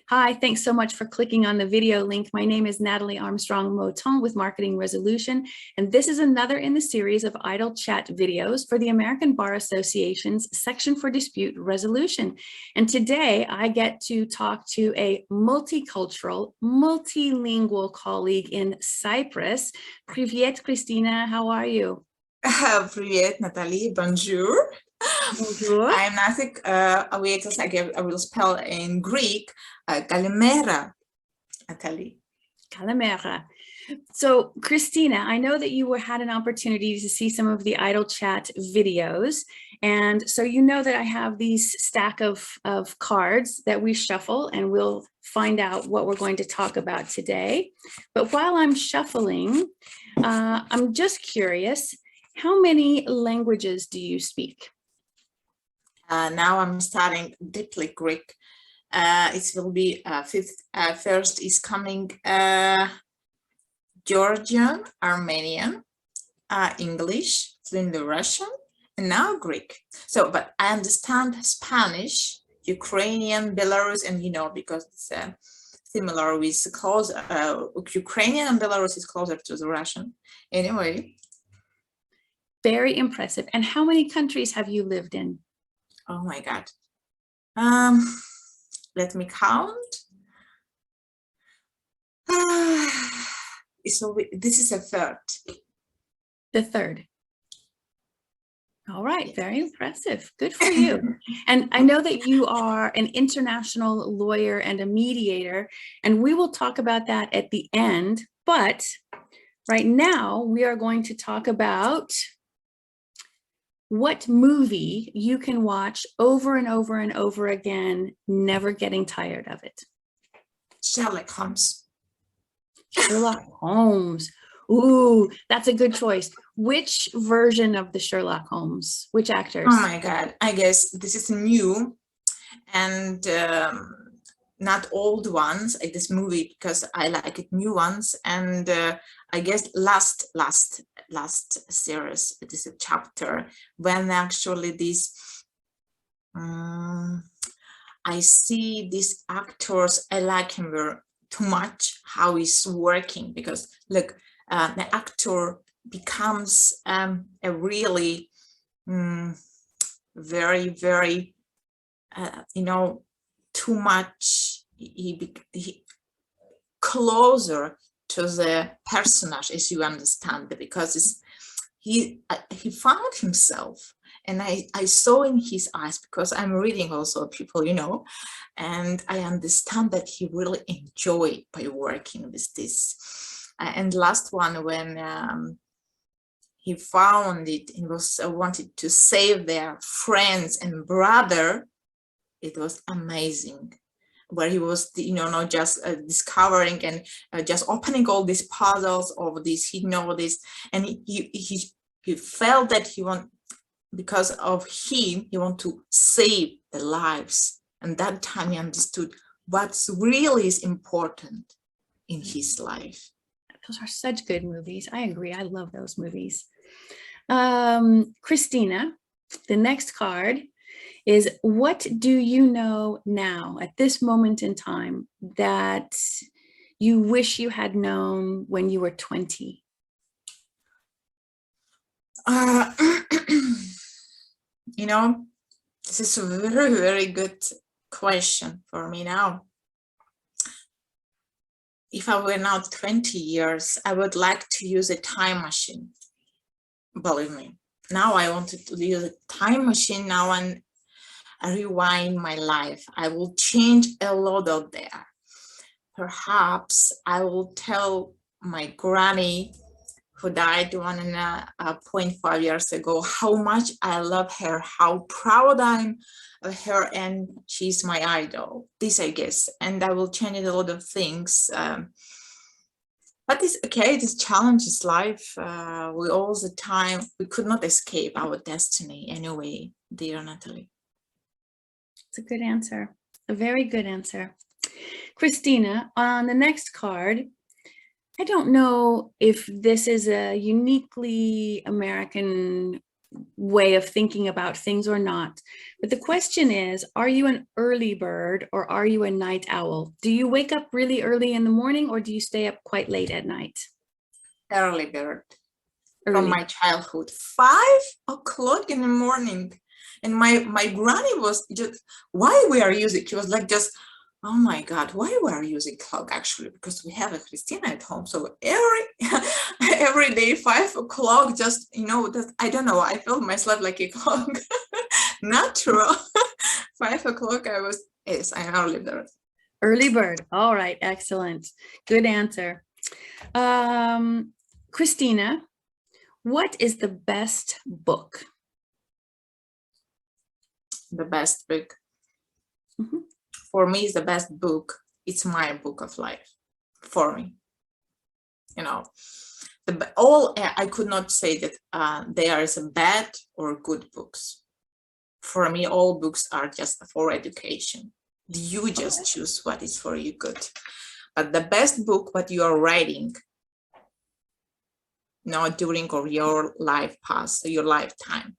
Hi, thanks so much for clicking on the video link. My name is Natalie Armstrong-Motin with Marketing Resolution, and this is another in the series of Idle Chat videos for the American Bar Association's Section for Dispute Resolution. And today I get to talk to a multicultural, multilingual colleague in Cyprus. Привет, Christina, how are you? Привет, Natalie. Bonjour. Bonjour. I'm Natalie. I will spell in Greek. Kalimera, Natalie. Kalimera. So, Christina, I know that you had an opportunity to see some of the Idle Chat videos. And so you know that I have these stack of cards that we shuffle, and we'll find out what we're going to talk about today. But while I'm shuffling, I'm just curious, how many languages do you speak? Now I'm studying deeply Greek. It will be first is coming Georgian, Armenian, English, then the Russian, and now Greek. So, but I understand Spanish, Ukrainian, Belarus, and because it's similar with close. Ukrainian and Belarus is closer to the Russian. Anyway. Very impressive. And how many countries have you lived in? Oh my God. Let me count. So this is a third. The third. All right, very impressive. Good for you. And I know that you are an international lawyer and a mediator, and we will talk about that at the end. But right now, we are going to talk about what movie you can watch over and over and over again, never getting tired of it. Sherlock Holmes. Sherlock Holmes. Ooh, that's a good choice. Which version of the Sherlock Holmes? Which actors? Oh my God, I guess this is new and not old ones like this movie, because I like it new ones. And I guess last series, it is a chapter when actually this I see these actors, I like him too much how he's working, because look, the actor becomes a really very too much, he closer to the personage, as you understand, because he found himself, and I saw in his eyes, because I'm reading also people, and I understand that he really enjoyed by working with this. And last one, when he found it and was wanted to save their friends and brother, it was amazing, where he was, not just discovering and just opening all these puzzles of this, this, and he felt that because of him, he want to save the lives. And that time he understood what's really is important in his life. Those are such good movies. I agree. I love those movies. Christina, the next card is, what do you know now at this moment in time that you wish you had known when you were 20? This is a very, very good question for me now. If I were now 20 years, I would like to use a time machine. Believe me, now I wanted to use a time machine now and rewind my life. I will change a lot of there. Perhaps I will tell my granny, who died 1.5 years ago, how much I love her, how proud I'm of her, and she's my idol. This, I guess, and I will change a lot of things. But it's okay, this challenge is life. We all the time, we could not escape our destiny anyway, dear Natalie. It's a good answer, a very good answer. Christina, on the next card, I don't know if this is a uniquely American way of thinking about things or not. But the question is, are you an early bird or are you a night owl? Do you wake up really early in the morning or do you stay up quite late at night? Early bird. Early. From my childhood, 5 o'clock in the morning. And my granny was just, why we are using, she was like just, oh my God, why we are using clock actually? Because we have a Christina at home. So every day, 5 o'clock, just, you know, that I don't know, I felt myself like a clock. Natural. 5 o'clock, yes, I'm early bird. Early bird. All right, excellent. Good answer. Christina, what is the best book? The best book. Mm-hmm. For me, is the best book. It's my book of life. For me, you know, I could not say that there is a bad or good books. For me, all books are just for education. You just choose what is for you good. But the best book, what you are writing, during your life path, your lifetime,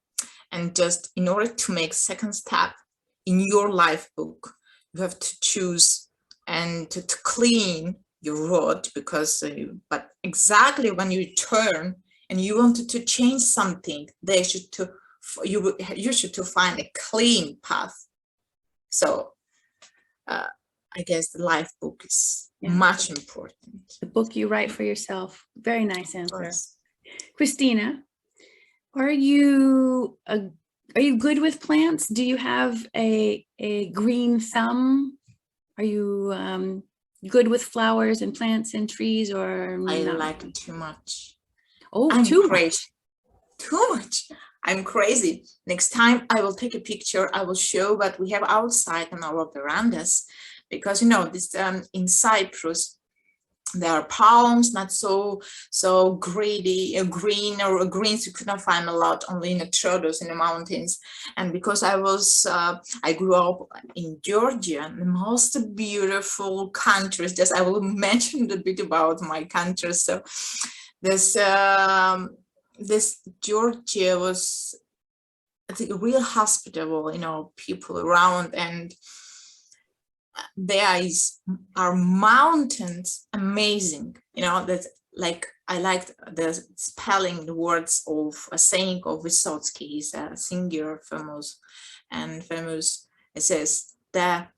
and just in order to make second step in your life book, you have to choose and to clean your road, because but exactly when you turn and you wanted to change something, you should to find a clean path. So I guess the life book is much important. The book you write for yourself. Very nice answer. Christina, are you good with plants? Do you have a green thumb? Are you good with flowers and plants and trees, or I not? like too much. Oh, I'm too crazy. much. Too much. I'm crazy. Next time I will take a picture. I will show what we have outside on our verandas, because this in Cyprus there are palms, not so greeny, greens you could not find a lot, only in the Troodos in the mountains. And because I grew up in Georgia, the most beautiful countries. Just I will mention a bit about my country. So this Georgia was, I think, real hospitable, people around, and there are mountains, amazing, that like I liked the spelling, the words of a saying of Vysotsky. He's a singer, famous. It says the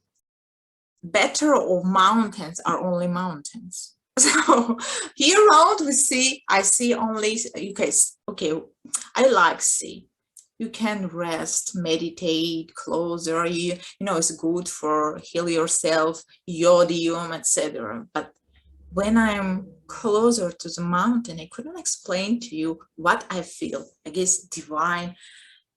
better of mountains are only mountains. So here around I see only, okay, I like sea. You can rest, meditate, closer, it's good for heal yourself, yodium, etc. But when I'm closer to the mountain, I couldn't explain to you what I feel. I guess divine.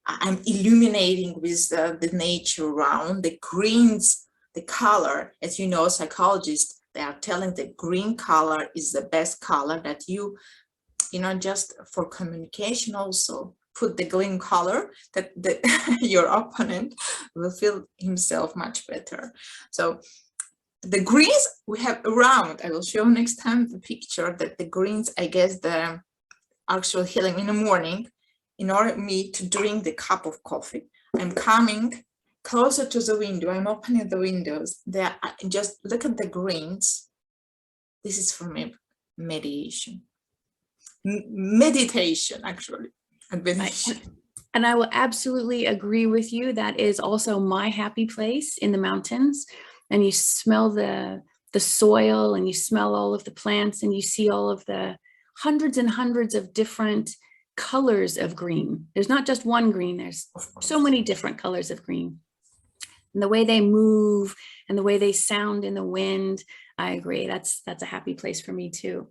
I'm illuminating with the nature around, the greens, the color. As you know, psychologists, they are telling the green color is the best color that just for communication also. Put the green color that your opponent will feel himself much better. So the greens we have around, I will show next time the picture that the greens, I guess the actual healing in the morning, in order me to drink the cup of coffee, I'm coming closer to the window, I'm opening the windows there, just look at the greens. This is for me meditation, actually. And I will absolutely agree with you. That is also my happy place, in the mountains. And you smell the soil, and you smell all of the plants, and you see all of the hundreds and hundreds of different colors of green. There's not just one green, there's so many different colors of green. And the way they move and the way they sound in the wind, I agree. That's a happy place for me too.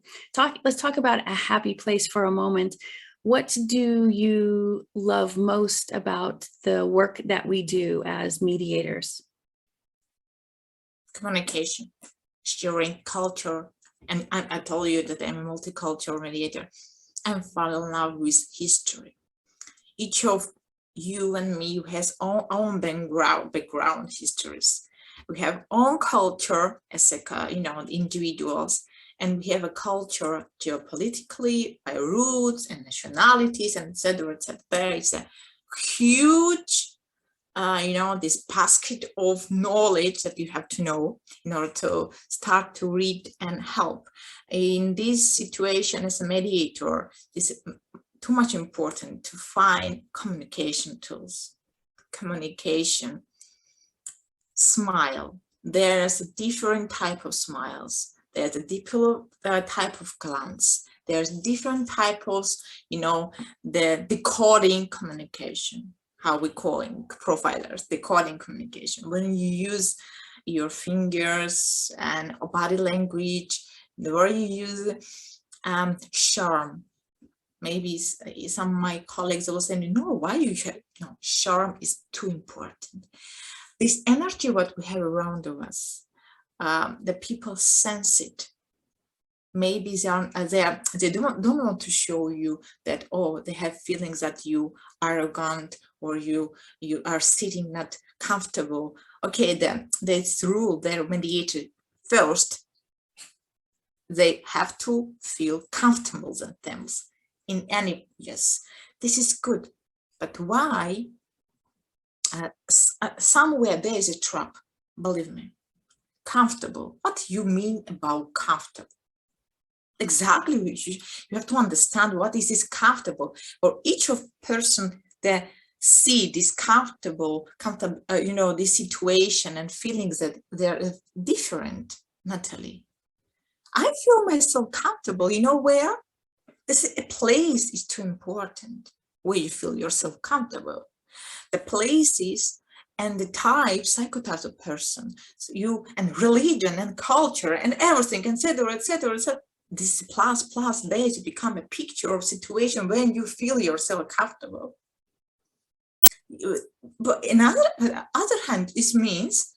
Let's talk about a happy place for a moment. What do you love most about the work that we do as mediators? Communication, sharing culture. And I told you that I'm a multicultural mediator. I'm falling in love with history. Each of you and me has our own background histories. We have own culture as individuals, and we have a culture geopolitically by roots and nationalities and etc. It's a huge this basket of knowledge that you have to know in order to start to read and help. In this situation as a mediator, it's too much important to find communication tools, communication, smile. There's a different type of smiles. There's a different type of glance. There's different type of, the decoding communication. How we calling profilers, decoding communication. When you use your fingers and body language, where you use charm. Maybe some of my colleagues will say, no, why you have, no, charm is too important. This energy, what we have around us, the people sense it. Maybe they don't want to show you that, oh, they have feelings that you arrogant or you are sitting not comfortable. Okay, then this rule, they're mediated first. They have to feel comfortable themselves in any, yes, this is good. But why? Somewhere there is a trap, believe me. Comfortable, what do you mean about comfortable? Exactly, you have to understand what is this comfortable. For each of person that see this comfortable, this situation and feelings that they're different, Natalie. I feel myself comfortable, where? This place is too important, where you feel yourself comfortable. The places and the type, psychotypes of person, so and religion and culture and everything, etc., etc., etc. This plus days become a picture of situation when you feel yourself comfortable. But on the other hand, this means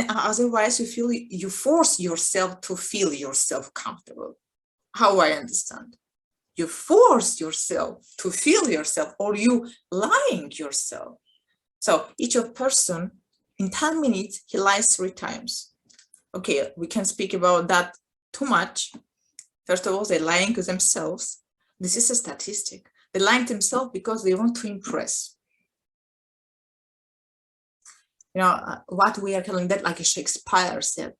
otherwise you force yourself to feel yourself comfortable. How I understand? You force yourself to feel yourself, or you lying yourself. So each of person in 10 minutes he lies 3 times. Okay, we can speak about that too much. First of all, they're lying to themselves. This is a statistic. They're lying to themselves because they want to impress. What we are calling that, like a Shakespeare said,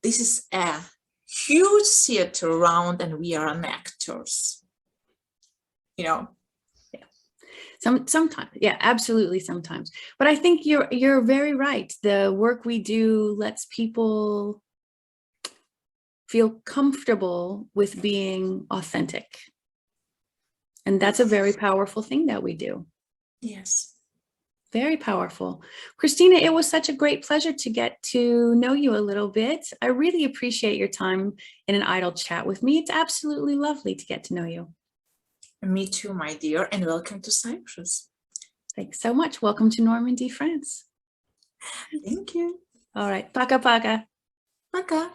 this is a huge theater around and we are actors. Yeah. Sometimes, yeah, absolutely sometimes. But I think you're very right. The work we do lets people feel comfortable with being authentic. And that's a very powerful thing that we do. Yes. Very powerful. Christina, it was such a great pleasure to get to know you a little bit. I really appreciate your time in an idle chat with me. It's absolutely lovely to get to know you. Me too, my dear, and welcome to Cyprus. Thanks so much. Welcome to Normandy, France. Thank you. All right. Paka paka. Paka.